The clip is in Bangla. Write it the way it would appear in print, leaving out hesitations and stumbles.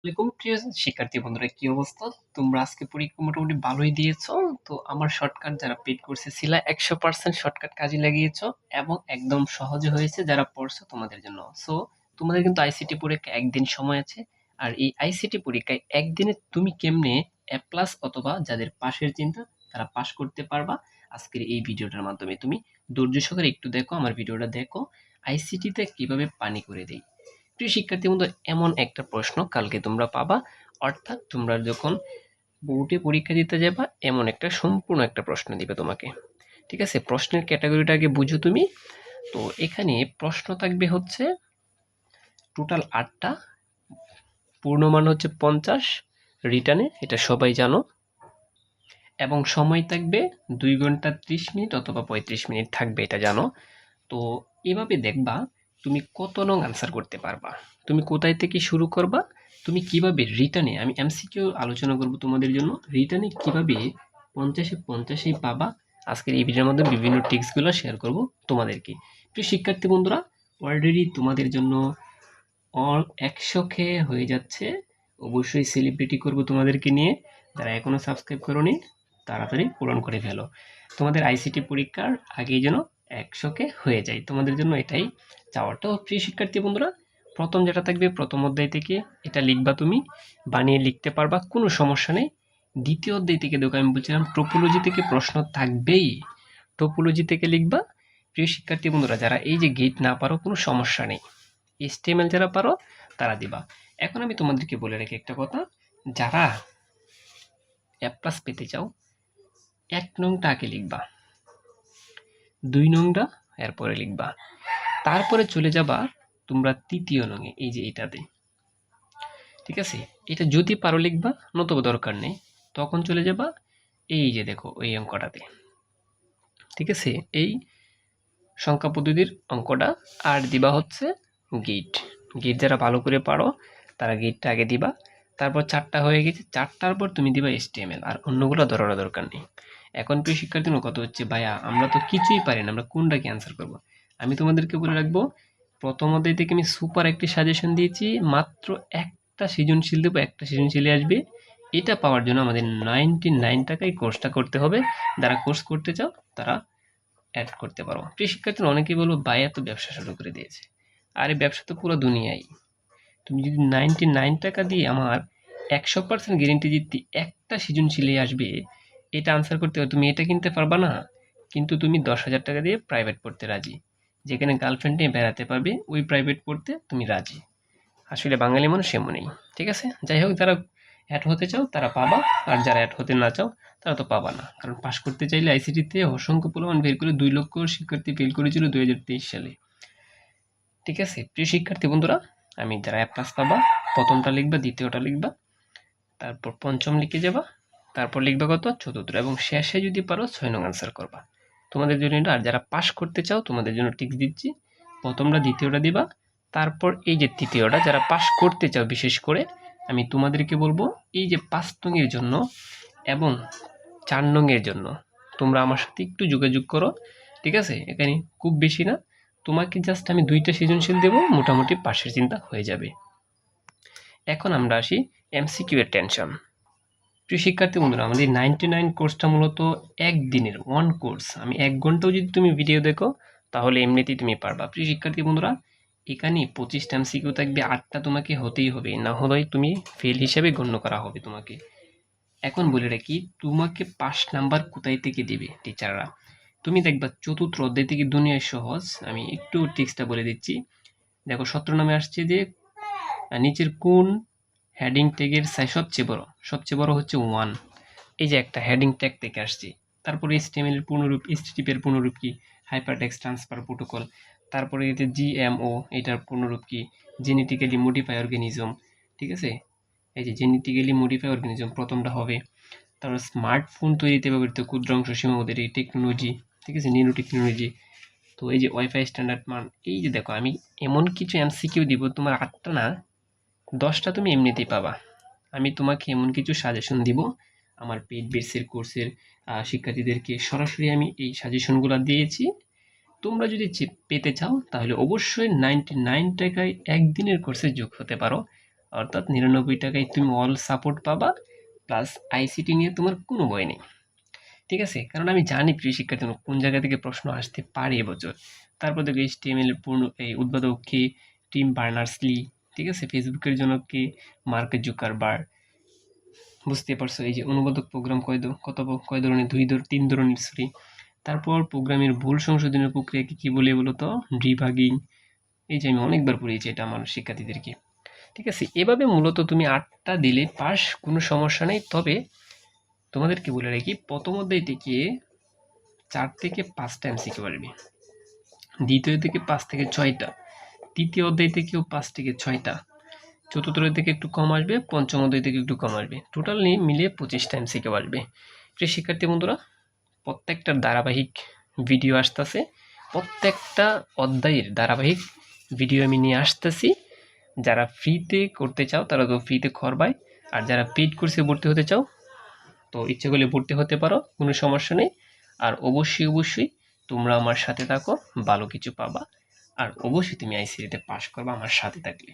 আসসালামু প্রিয় শিক্ষার্থী বন্ধুরা, কি অবস্থা? তোমরা আজকে পরীক্ষা মোটামুটি ভালোই দিয়েছো। তো আমার শর্টকাট যারা পেড কোর্সে ছিল 100% শর্টকাট কাজে লাগিয়েছো এবং একদম সহজে হয়েছে যারা পড়ছো তোমাদের জন্য। সো তোমাদের কিন্তু আইসিটি পরীক্ষা একদিন সময় আছে। আর এই আইসিটি পরীক্ষায় একদিনে তুমি কেমনে এ প্লাস অথবা যাদের পাশের চিন্তা তারা পাশ করতে পারবা, আজকের এই ভিডিওটার মাধ্যমে তুমি ধৈর্য সহকারে একটু দেখো, আমার ভিডিওটা দেখো। আইসিটিতে কিভাবে পানি করে দেই। প্রিয় শিক্ষার্থী বন্ধু, এমন একটা প্রশ্ন কালকে তোমরা পাবা, অর্থাৎ তোমরা যখন বোর্ডে পরীক্ষা দিতে যাবা এমন একটা সম্পূর্ণ একটা প্রশ্ন দিবে তোমাকে। ঠিক আছে, প্রশ্নের ক্যাটাগরিটা আগে বুঝো তুমি। তো এখানে প্রশ্ন থাকবে হচ্ছে টোটাল 8টা, পূর্ণমান হচ্ছে 50, রিটার্নে, এটা সবাই জানো। এবং সময় থাকবে 2 ঘন্টা 30 মিনিট অথবা 35 মিনিট থাকবে, এটা জানো। তো এভাবে দেখবা তুমি কত নং আনসার করতে পারবা, তুমি কোথায় থেকে শুরু করবা, তুমি কিভাবে রিটার্নে, আমি এমসিকিউ আলোচনা করব তোমাদের জন্য, রিটার্নে কিভাবে 50-এ 50 পাবা। আজকের এই ভিডিওর মধ্যে বিভিন্ন টিপসগুলো শেয়ার করব তোমাদেরকে। প্রিয় শিক্ষার্থী বন্ধুরা, অলরেডি তোমাদের জন্য 100 হয়ে যাচ্ছে। অবশ্যই সেলিব্রিটি করব তোমাদেরকে নিয়ে। যারা এখনো সাবস্ক্রাইব করোনি তাড়াতাড়ি পূরণ করে ফেলো। তোমাদের আইসিটি পরীক্ষার আগেই যেন 100 হয়ে যায়, তোমাদের জন্য এটাই চাওয়াটা। প্রিয় শিক্ষার্থী বন্ধুরা, প্রথম যেটা থাকবে প্রথম অধ্যায় থেকে এটা লিখবা, তুমি বানিয়ে লিখতে পারবা, কোনো সমস্যা নেই। দ্বিতীয় অধ্যায় থেকে দেখো, আমি বলছিলাম টোপোলজি থেকে প্রশ্ন থাকবেই, টোপোলজি থেকে লিখবা। প্রিয় শিক্ষার্থী বন্ধুরা, যারা এই যে গেট না পারো কোনো সমস্যা নেই, HTML যারা পারো তারা দিবা। এখন আমি তোমাদেরকে বলে রাখি একটা কথা, যারা এ প্লাস পেতে চাও 1 নংটা আগে লিখবা, 2 নংটা এরপরে লিখবা, তারপরে চলে যাবা তোমরা তৃতীয় নঙে, এই যে এটাতে। ঠিক আছে, এটা যদি পারো লিখবা, নতুবা দরকার নেই। তখন চলে যাবা এই যে দেখো ওই অঙ্কটাতে। ঠিক আছে, এই সংখ্যা পদ্ধতির অঙ্কটা। আর দিবা হচ্ছে গেট। গেট যারা ভালো করে পারো তারা গেটটা আগে দিবা। তারপর 4টা হয়ে গেছে, 4টার পর তুমি দিবা HTML, আর অন্যগুলো ধরার দরকার নেই। এখন প্রিয় শিক্ষার্থীর কথা হচ্ছে, ভাইয়া আমরা তো কিছুই পারি না, আমরা কোনটা কি অ্যান্সার করবো? আমি তোমাদেরকে বলে রাখবো, প্রথম অধ্যায় থেকে আমি সুপার একটি সাজেশন দিয়েছি, মাত্র একটা সৃজনশীল দেবো, একটা সৃজনশীলে আসবে। এটা পাওয়ার জন্য আমাদের 99 টাকায় কোর্সটা করতে হবে। যারা কোর্স করতে চাও তারা অ্যাড করতে পারো। প্রিয় শিক্ষার্থীরা, অনেকেই বলবো ভাইয়া তো ব্যবসা শুরু করে দিয়েছে। আরে ব্যবসা তো পুরো দুনিয়ায়। তুমি যদি 99 টাকা দিয়ে আমার 100% গ্যারেন্টি দিতে একটা সৃজনশীলে আসবে, এটা আনসার করতে হবে, তুমি এটা কিনতে পারবা না। কিন্তু তুমি 10,000 টাকা দিয়ে প্রাইভেট পড়তে রাজি, যেখানে গার্লফ্রেন্ড নিয়ে বেড়াতে পারবে, ওই প্রাইভেট পড়তে তুমি রাজি। আসলে বাঙালি মানুষ এমনই। ঠিক আছে, যাই হোক, যারা অ্যাড হতে চাও তারা পাবা, আর যারা অ্যাড হতে না চাও তারা তো পাবা না। কারণ পাশ করতে চাইলে আইসিটিতে অসংখ্য প্রমাণ বের করে 2 লক্ষ শিক্ষার্থী ফেল করেছিল 2023 সালে। ঠিক আছে, প্রিয় শিক্ষার্থী বন্ধুরা, আমি যারা এ প্লাস পাবা, প্রথমটা লিখবা, দ্বিতীয়টা লিখবা, তারপর পঞ্চম লিখে যাবা, তারপর লিখবা কত, চতুর্থ, এবং শেষে যদি পারো 6 নং আনসার করবা। তোমাদের জন্য এটা। আর যারা পাশ করতে চাও তোমাদের জন্য টিপস দিচ্ছি, প্রথমটা দ্বিতীয়টা দিবা, তারপর এই যে তৃতীয়টা। যারা পাশ করতে চাও বিশেষ করে আমি তোমাদেরকে বলবো, এই যে 5 নংয়ের জন্য এবং 4 নংয়ের জন্য তোমরা আমার সাথে একটু যোগাযোগ করো। ঠিক আছে, এখানে খুব বেশি না, তোমাকে জাস্ট আমি 2টা সৃজনশীল দেবো, মোটামুটি পাশের চিন্তা হয়ে যাবে। এখন আমরা আসি এমসিকিউ এর টেনশন। প্রিয় শিক্ষার্থী বন্ধুরা, আমাদের 99 কোর্সটা মূলত একদিনের ওয়ান কোর্স। আমি 1 ঘন্টাও যদি তুমি ভিডিও দেখো তাহলে এমনিতেই তুমি পারবা। প্রিয় শিক্ষার্থী বন্ধুরা, এখানে 25টা এমসিকিউ থাকবে, 8টা তোমাকে হতেই হবে, না হলে তুমি ফেল হিসেবে গণ্য করা হবে তোমাকে। এখন বলে রাখি, তোমাকে 5 নাম্বার কোথায় থেকে দিবে টিচাররা। তুমি দেখবা চতুর্থ অধ্যায় থেকে দুনিয়ায় সহজ, আমি একটু টিক্সটা বলে দিচ্ছি। দেখো 17 নামে আসছে যে নিচের কোন হেডিং ট্যাগের সাইজ সবচেয়ে বড়? সবচেয়ে বড় হচ্ছে 1। এই যে একটা হেডিং ট্যাগ থেকে আসছে। তারপরে HTML এর পূর্ণরূপ, HTTP এর পূর্ণরূপ কি? Hypertext transfer protocol. তারপরে এই যে GMO, এটার পূর্ণরূপ কি? Genetically modify organism. ঠিক আছে, এই যে জেনেটিক্যালি মডিফাই অর্গানিজম প্রথমটা হবে। তারপর স্মার্টফোন তৈরিতে ব্যবহৃত ক্ষুদ্রাংশ সীমাবদ্ধ এই টেকনোলজি। ঠিক আছে, ন্যানো টেকনোলজি। তো এই যে ওয়াইফাই স্ট্যান্ডার্ড মান। এই যে দেখো, আমি এমন কিছু এমসিকিউ দিব, তোমার 8টা না 10টা তুমি এমনিতেই পাবা। আমি তোমাকে এমন কিছু সাজেশন দিব, আমার পেইড বেসের কোর্সের শিক্ষার্থীদেরকে সরাসরি আমি এই সাজেশনগুলো দিয়েছি। তোমরা যদি পেতে চাও তাহলে অবশ্যই 99 টাকায় একদিনের কোর্সে যোগ হতে পারো। অর্থাৎ 99 টাকায় তুমি অল সাপোর্ট পাবা, প্লাস আইসিটি নিয়ে তোমার কোনো ভয় নেই। ঠিক আছে? কারণ আমি জানি প্রিয় শিক্ষার্থী কোন জায়গা থেকে প্রশ্ন আসতে পারে এবছর। তারপর দেখো HTML এর এই উদ্বোধক কে, টিম বার্নার্স-লি, ঠিক আছে? ফেসবুকের জন্য কে, মার্ক জুকারবার্গ। বুঝতে পারছো? এই যে অনুবাদক প্রোগ্রাম কয় ধরনের, 3 ধরনের সরি। তারপর প্রোগ্রামের ভুল সংশোধনের প্রক্রিয়াকে কি বলে বলো তো? ডিবাগিং। এই যে আমি অনেকবার পড়িয়েছি এটা আমার শিক্ষার্থীদেরকে। ঠিক আছে? এভাবে মূলত তুমি 8টা দিলে পাস, কোনো সমস্যা নেই। তবে তোমাদেরকে বলে রাখি, প্রথম অধ্যায় থেকে 4 থেকে 5টা এমসিকিউ আসবে, দ্বিতীয় থেকে 5 থেকে 6টা, তৃতীয় অধ্যায় থেকেও 5 থেকে 6টা, চতুর্থ অধ্যায় থেকে একটু কম আসবে, পঞ্চম অধ্যায় থেকে একটু কম আসবে, টোটাল মিলিয়ে 25টা এমসিকিউ আসবে। প্রিয় শিক্ষার্থী বন্ধুরা, প্রত্যেকটা ধারাবাহিক ভিডিও আসতেছে, প্রত্যেকটা অধ্যায়ের ধারাবাহিক ভিডিও আমি নিয়ে আসতেছি। যারা ফ্রিতে করতে চাও তারা তো ফ্রিতে করবাই, আর যারা পেইড কোর্সে ভর্তি হতে চাও তো ইচ্ছে করলে ভর্তি হতে পারো, কোনো সমস্যা নেই। আর অবশ্যই তোমরা আমার সাথে থাকো, ভালো কিছু পাবা। আর অবশ্যই তুমি আইসিটিতে পাস করবা আমার সাথে থাকলে।